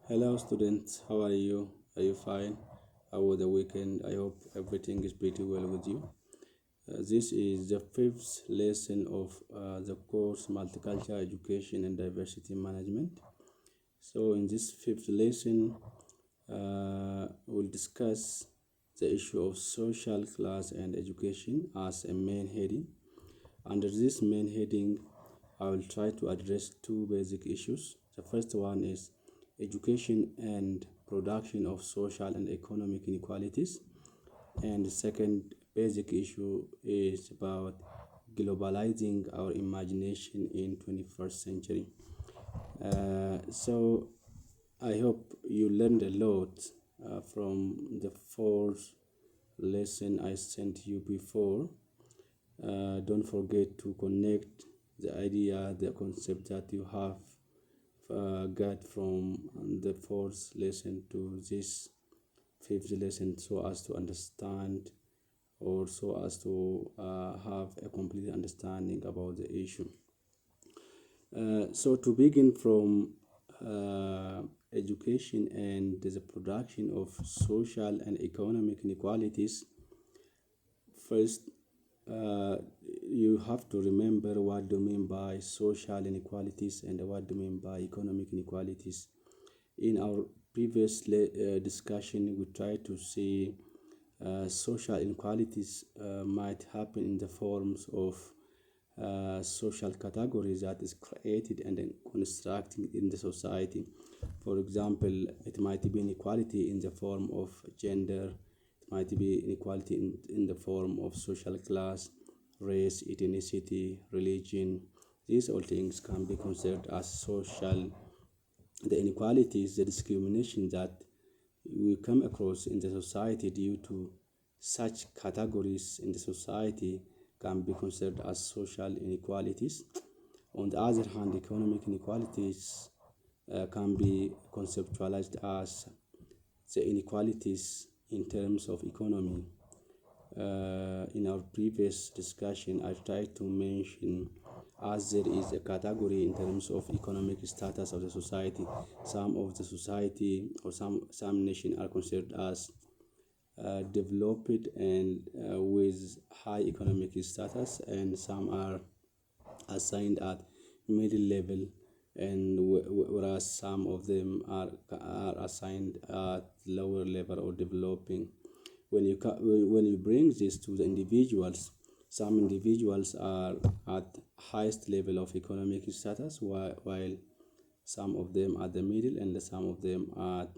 Hello, students. How are you? Are you fine? How was the weekend? I hope everything is pretty well with you. This is the fifth lesson of the course Multicultural Education and Diversity Management. So, in this fifth lesson, we'll discuss the issue of social class and education as a main heading. Under this main heading, I will try to address two basic issues. The first one is education and production of social and economic inequalities. And the second basic issue is about globalizing our imagination in 21st century. So I hope you learned a lot from the fourth lesson I sent you before. Don't forget to connect the idea, the concept that you have got from the fourth lesson to this fifth lesson so as to understand or so as to have a complete understanding about the issue. So to begin from education and the production of social and economic inequalities, first you have to remember what do you mean by social inequalities and what do you mean by economic inequalities. In our previous discussion, we tried to see social inequalities might happen in the forms of social categories that is created and then constructed in the society. For example, it might be inequality in the form of gender, it might be inequality in the form of social class, race, ethnicity, religion. These all things can be considered as social. The inequalities, the discrimination that we come across in the society due to such categories in the society can be considered as social inequalities. On the other hand, economic inequalities can be conceptualized as the inequalities in terms of economy. In our previous discussion, I tried to mention as there is a category in terms of economic status of the society. Some of the society or some nation are considered as developed and with high economic status, and some are assigned at middle level, and whereas some of them are assigned at lower level or developing. When you bring this to the individuals, some individuals are at highest level of economic status, while some of them at the middle and some of them at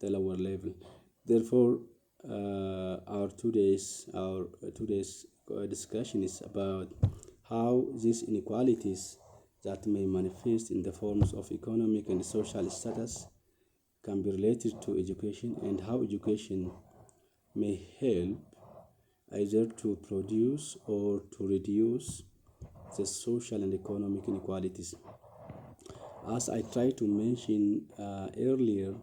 the lower level. Therefore, our today's discussion is about how these inequalities that may manifest in the forms of economic and social status can be related to education, and how education may help either to produce or to reduce the social and economic inequalities. As I tried to mention earlier,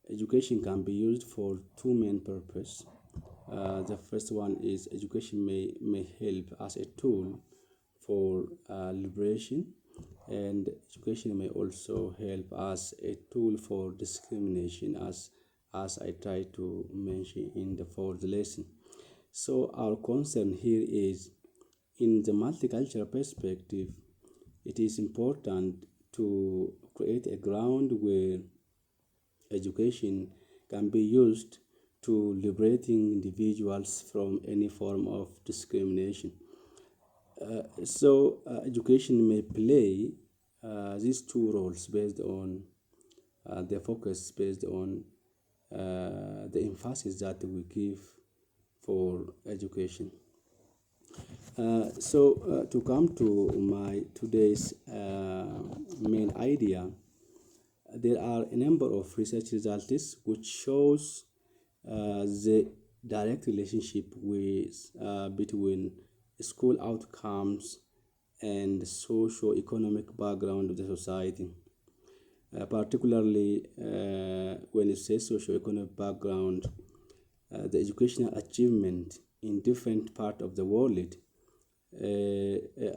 education can be used for two main purposes. The first one is education may help as a tool for liberation, and education may also help as a tool for discrimination, as I tried to mention in the fourth lesson. So our concern here is, in the multicultural perspective, it is important to create a ground where education can be used to liberating individuals from any form of discrimination. Education may play these two roles based on the focus, based on the emphasis that we give for education. To come to my today's main idea, there are a number of research results which shows the direct relationship between school outcomes and socio-economic background of the society. Particularly when you say socio-economic background, the educational achievement in different parts of the world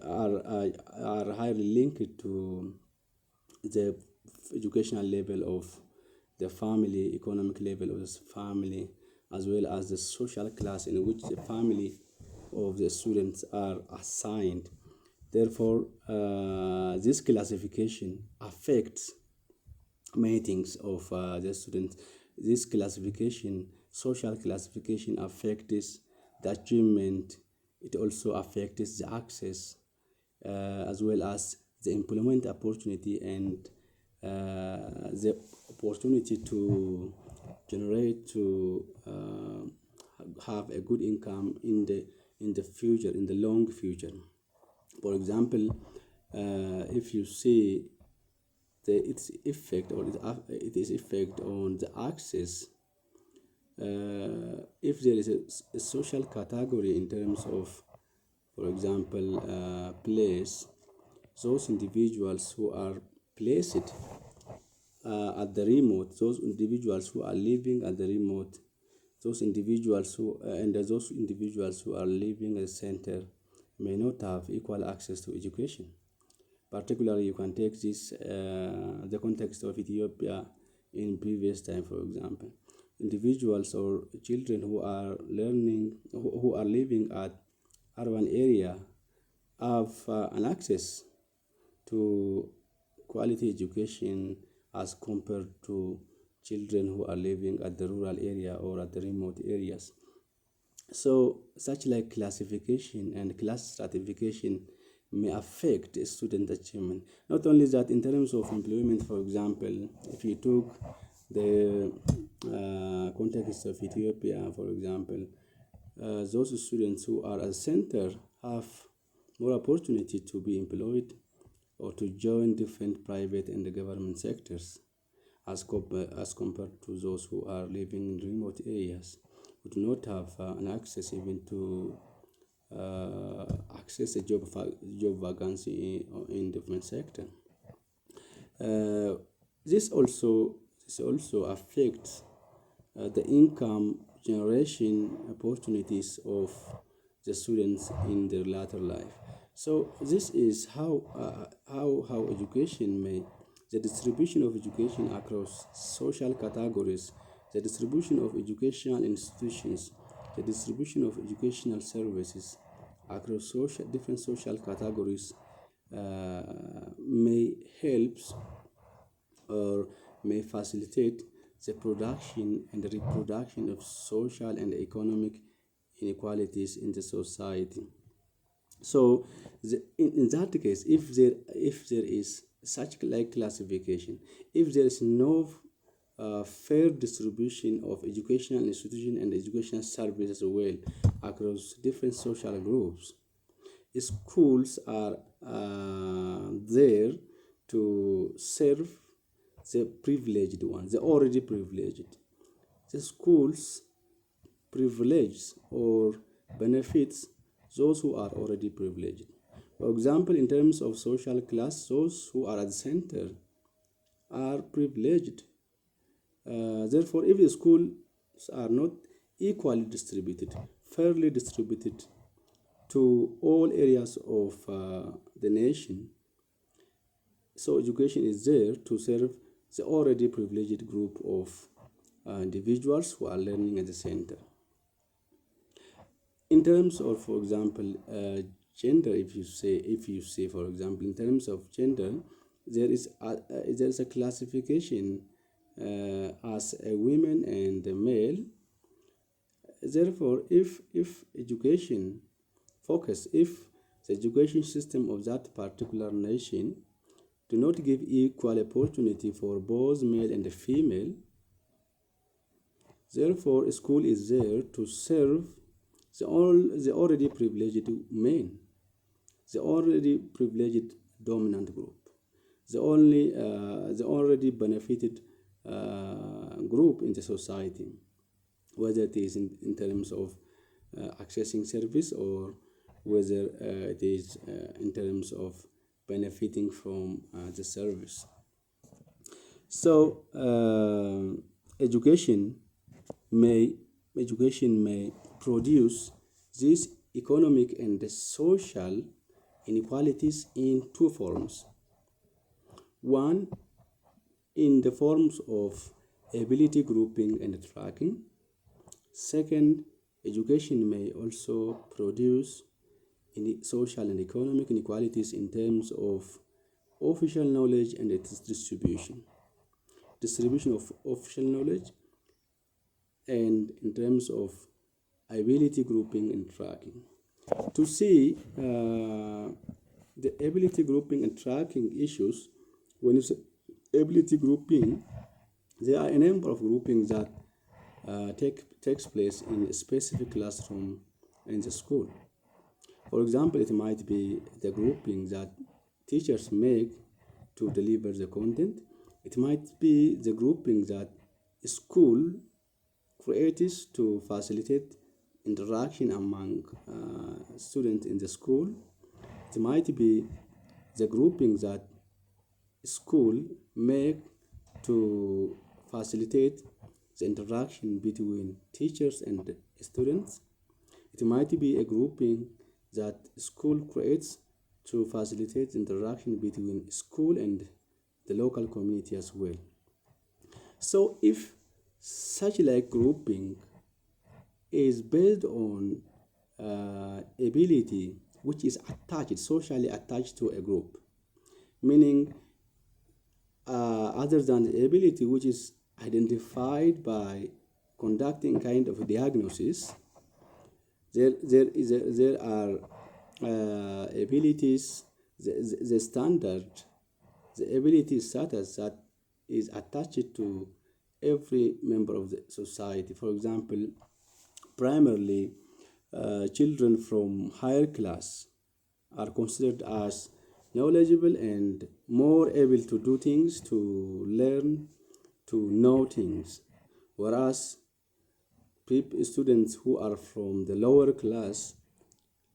are highly linked to the educational level of the family, economic level of this family, as well as the social class in which the family of the students are assigned. Therefore, this classification affects many things of the students. This classification, social classification, affects the achievement. It also affects the access, as well as the employment opportunity and the opportunity to generate to have a good income in the future, in the long future. For example, if you see its effect or its effect on the access, if there is a social category in terms of, for example, place, those individuals who are placed at the remote, those individuals who are living at the remote, those individuals who and those individuals who are living at the center may not have equal access to education. Particularly, you can take this the context of Ethiopia in previous time. For example, individuals or children who are learning, who are living at urban area, have an access to quality education as compared to children who are living at the rural area or at the remote areas. So, such like classification and class stratification may affect student achievement. Not only that, in terms of employment, for example, if you took the context of Ethiopia, for example, those students who are at center have more opportunity to be employed or to join different private and government sectors as compared to those who are living in remote areas who do not have an access even to access a job vacancy in different sector. Uh, this also affects the income generation opportunities of the students in their later life. So this is how education may, the distribution of education across social categories, the distribution of educational institutions, the distribution of educational services across different social categories may help or may facilitate the production and the reproduction of social and economic inequalities in the society. So, in that case, if there is such like classification, if there is no fair distribution of educational institution and educational services as well across different social groups, schools are there to serve the privileged ones, the already privileged. The schools privilege or benefits those who are already privileged. For example, in terms of social class, those who are at the center are privileged. Therefore, if the schools are not equally distributed, fairly distributed to all areas of the nation, so education is there to serve the already privileged group of individuals who are learning at the center. In terms of, for example, gender, if you say, for example, in terms of gender, there is a classification as a women and a male. Therefore, if education focus, if the education system of that particular nation do not give equal opportunity for both male and female, therefore, a school is there to serve the already privileged men, the already privileged dominant group, the already benefited group in the society, whether it is in terms of accessing service or whether it is in terms of benefiting from the service. So may education may produce these economic and social inequalities in two forms. One, in the forms of ability grouping and tracking. Second, education may also produce social and economic inequalities in terms of official knowledge and its distribution. Distribution of official knowledge and in terms of ability grouping and tracking. To see the ability grouping and tracking issues, when you say ability grouping, there are a number of groupings that takes place in a specific classroom in the school. For example, it might be the grouping that teachers make to deliver the content. It might be the grouping that school creates to facilitate interaction among students in the school. It might be the grouping that school make to facilitate the interaction between teachers and students. It might be a grouping that school creates to facilitate interaction between school and the local community as well. So if such like grouping is based on ability which is attached, socially attached to a group, meaning other than the ability which is identified by conducting kind of diagnosis, there are abilities, the standard, the ability status that is attached to every member of the society. For example, primarily, children from higher class are considered as knowledgeable and more able to do things, to learn, to know things, whereas students who are from the lower class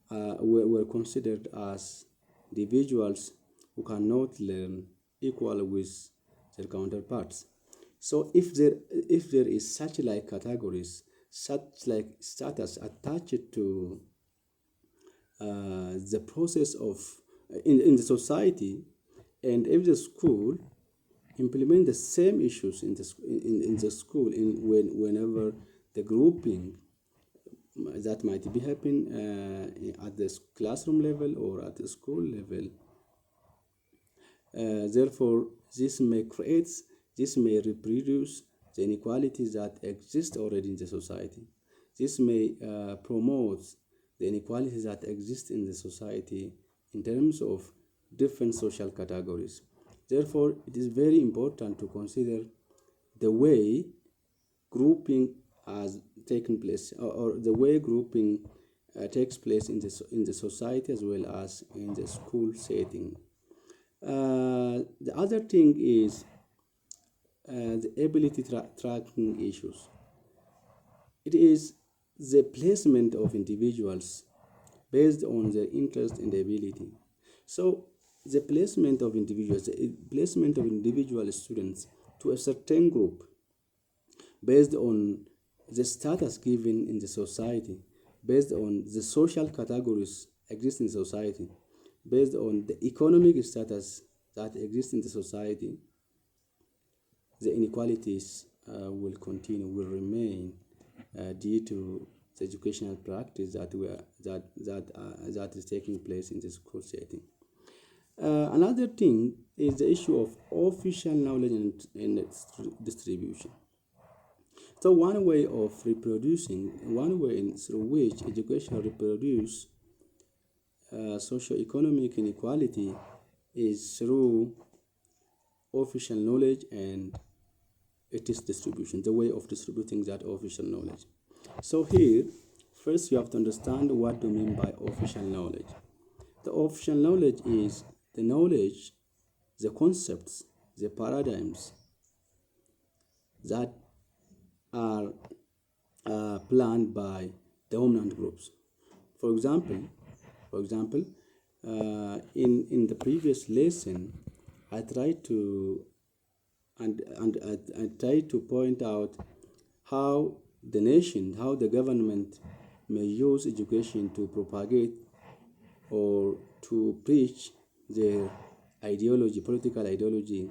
were considered as individuals who cannot learn equal with their counterparts. So if there is such like categories, such like status attached to the process of in the society, and if the school implement the same issues in the school whenever the grouping that might be happen at the classroom level or at the school level, therefore this may reproduce the inequalities that exist already in the society. This may promote the inequalities that exist in the society in terms of different social categories. Therefore, it is very important to consider the way grouping has taken place, or the way grouping takes place in the society as well as in the school setting. The other thing is the ability tracking issues. It is the placement of individuals based on their interest and ability. So the placement of individual students to a certain group based on the status given in the society, based on the social categories exist in society, based on the economic status that exists in the society, the inequalities will continue, will remain due to the educational practice that is taking place in the school setting. Another thing is the issue of official knowledge and its distribution. So one way through which education reproduce socio-economic inequality is through official knowledge and its distribution, the way of distributing that official knowledge. So here, first you have to understand what do you mean by official knowledge. The official knowledge is the knowledge, the concepts, the paradigms that are planned by dominant groups. For example, in the previous lesson, I tried to I tried to point out how the government may use education to propagate or to preach their ideology, political ideology,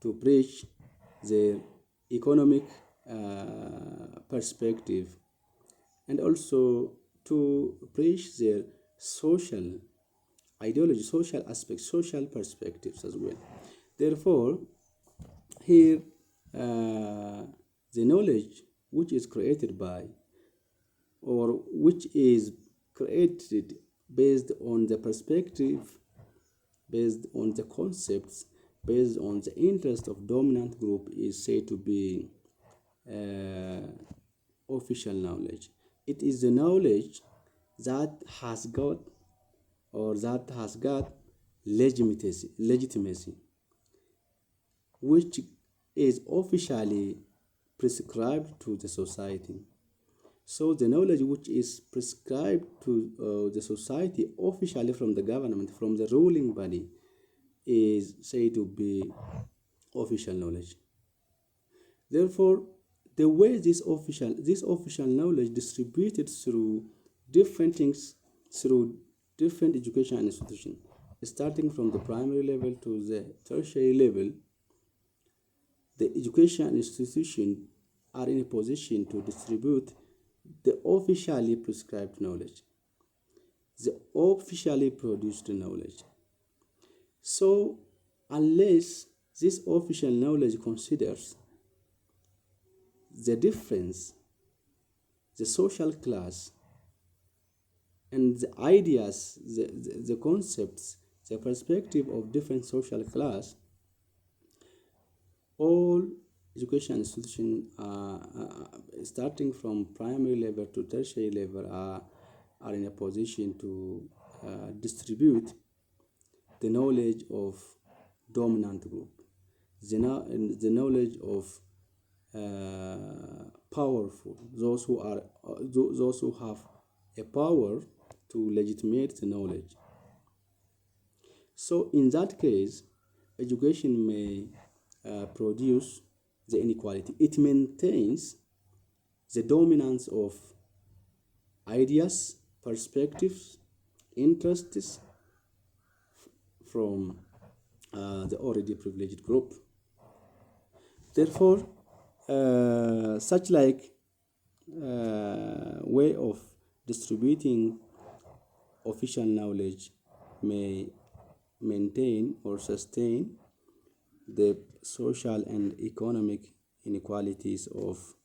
to preach their economic perspective, and also to preach their social ideology, social aspects, social perspectives as well. Therefore, here the knowledge which is created by, or which is created based on the perspective, based on the concepts, based on the interest of dominant group, is said to be uh, official knowledge. It is the knowledge that has got, or that has got legitimacy, which is officially prescribed to the society. So the knowledge which is prescribed to the society officially from the government, from the ruling body, is said to be official knowledge. Therefore, the way this official knowledge distributed through different things, through different education institutions, starting from the primary level to the tertiary level, the education institutions are in a position to distribute the officially prescribed knowledge, the officially produced knowledge. So, unless this official knowledge considers the difference, the social class, and the ideas, the concepts, the perspective of different social class, all education institutions, starting from primary level to tertiary level, are in a position to distribute the knowledge of dominant group, the knowledge of powerful, those who have a power to legitimate the knowledge. So in that case, education may produce the inequality. It maintains the dominance of ideas, perspectives, interests from the already privileged group. Therefore, such like way of distributing official knowledge may maintain or sustain the social and economic inequalities of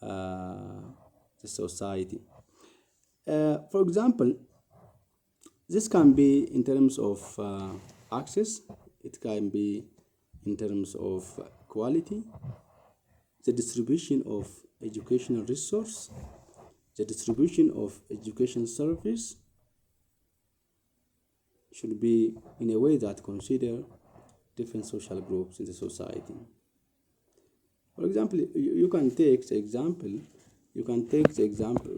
the society. For example, this can be in terms of access, it can be in terms of quality, the distribution of educational resource, the distribution of education service should be in a way that consider different social groups in the society. For example, you can take the example,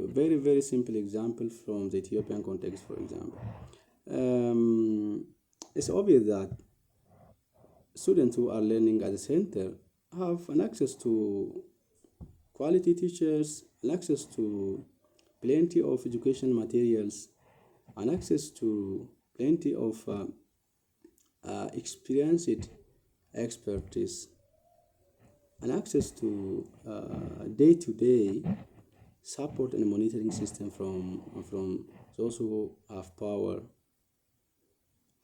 very, very simple example from the Ethiopian context, for example. It's obvious that students who are learning at the center have an access to quality teachers, an access to plenty of educational materials, an access to plenty of experienced expertise, and access to day-to-day support and monitoring system from those who have power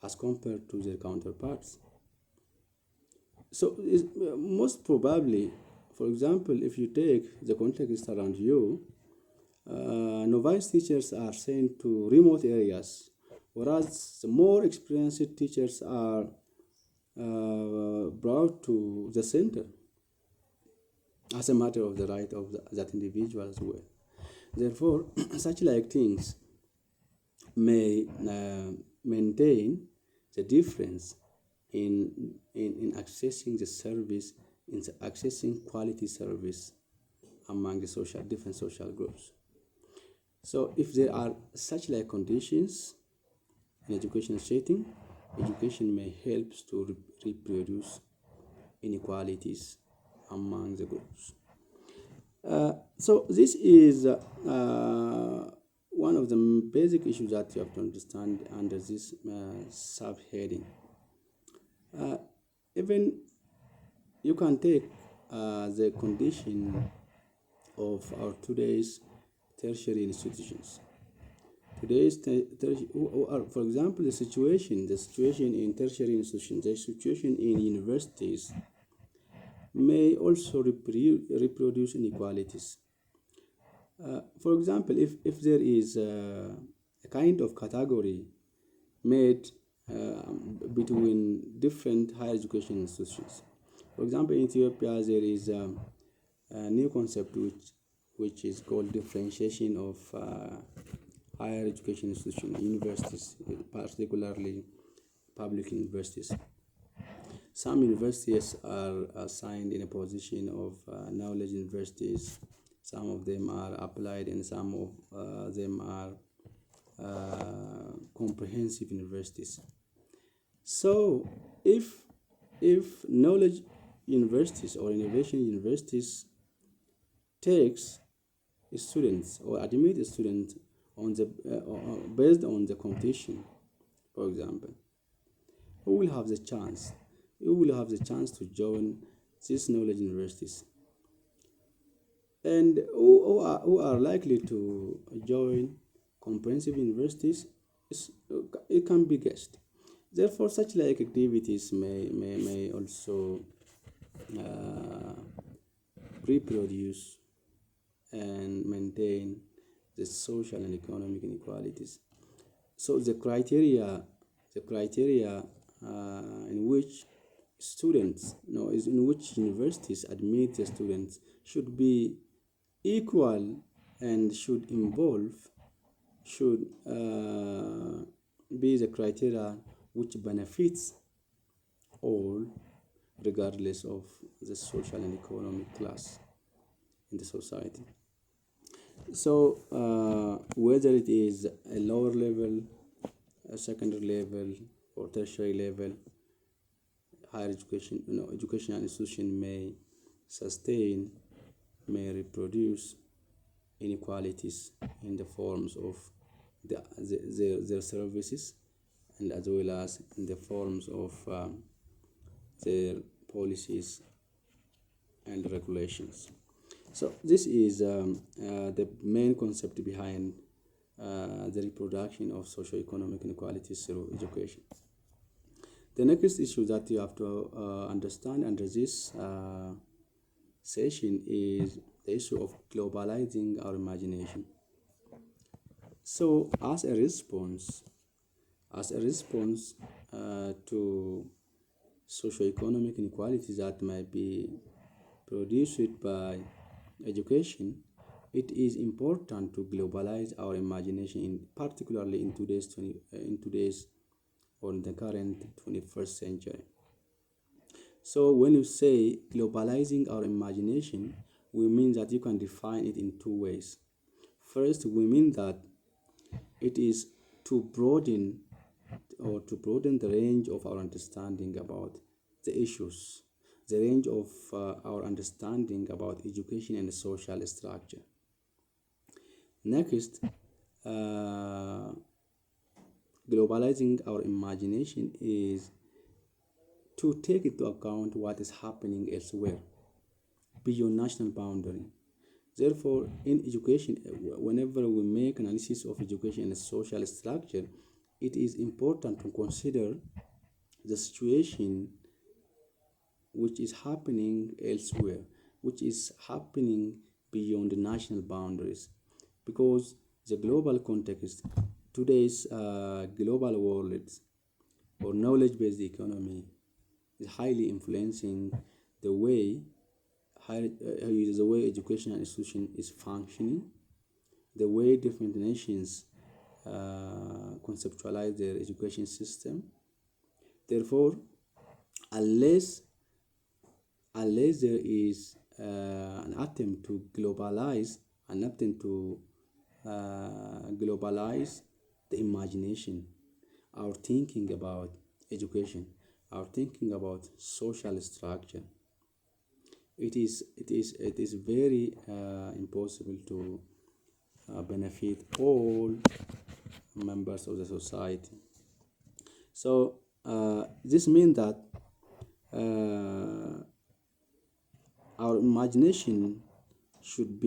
as compared to their counterparts. So most probably, for example, if you take the context around you, novice teachers are sent to remote areas, whereas the more experienced teachers are brought to the center as a matter of the right of that individual as well. Therefore, such like things may maintain the difference in accessing the service, in accessing quality service among the different social groups. So if there are such like conditions in education setting, education may help to reproduce inequalities among the groups. So this is one of the basic issues that you have to understand under this subheading. Even you can take the condition of our today's tertiary institutions. Today's for example, the situation in tertiary institutions, the situation in universities may also reproduce inequalities. For example, if there is a kind of category made between different higher education institutions. For example, in Ethiopia, there is a new concept which is called differentiation of higher education institutions, universities, particularly public universities. Some universities are assigned in a position of knowledge universities. Some of them are applied, and some of them are comprehensive universities. So, if knowledge universities or innovation universities takes students or admit students on the based on the competition, for example, who will have the chance? Who will have the chance to join these knowledge universities? And who are likely to join comprehensive universities? It can be guessed. Therefore, such like activities may also uh, reproduce and maintain the social and economic inequalities. So the criteria in which students, no, is in which universities admit the students should be equal and should be the criteria which benefits all, regardless of the social and economic class in the society. So whether it is a lower level, a secondary level, or tertiary level, higher education, educational institution may reproduce inequalities in the forms of their services, and as well as in the forms of their policies and regulations. So this is the main concept behind the reproduction of socio-economic inequalities through education. The next issue that you have to understand under this session is the issue of globalizing our imagination. So, as a response to socio-economic inequalities that might be produced by education, it is important to globalize our imagination, particularly in today's or in the current 21st century. So when you say globalizing our imagination, we mean that you can define it in two ways. First, we mean that it is to broaden the range of our understanding about the issues, the range of our understanding about education and social structure. Next, globalizing our imagination is to take into account what is happening elsewhere beyond national boundary. Therefore, in education, whenever we make analysis of education and social structure, it is important to consider the situation which is happening elsewhere, which is happening beyond the national boundaries, because the global context, today's global world or knowledge-based economy, is highly influencing the way the way educational institution is functioning, the way different nations conceptualize their education system. Therefore, unless there is an attempt to globalize the imagination, our thinking about education, our thinking about social structure, it is very impossible to benefit all members of the society. So this means that Our imagination should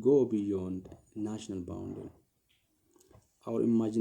go beyond national boundary. Our imagination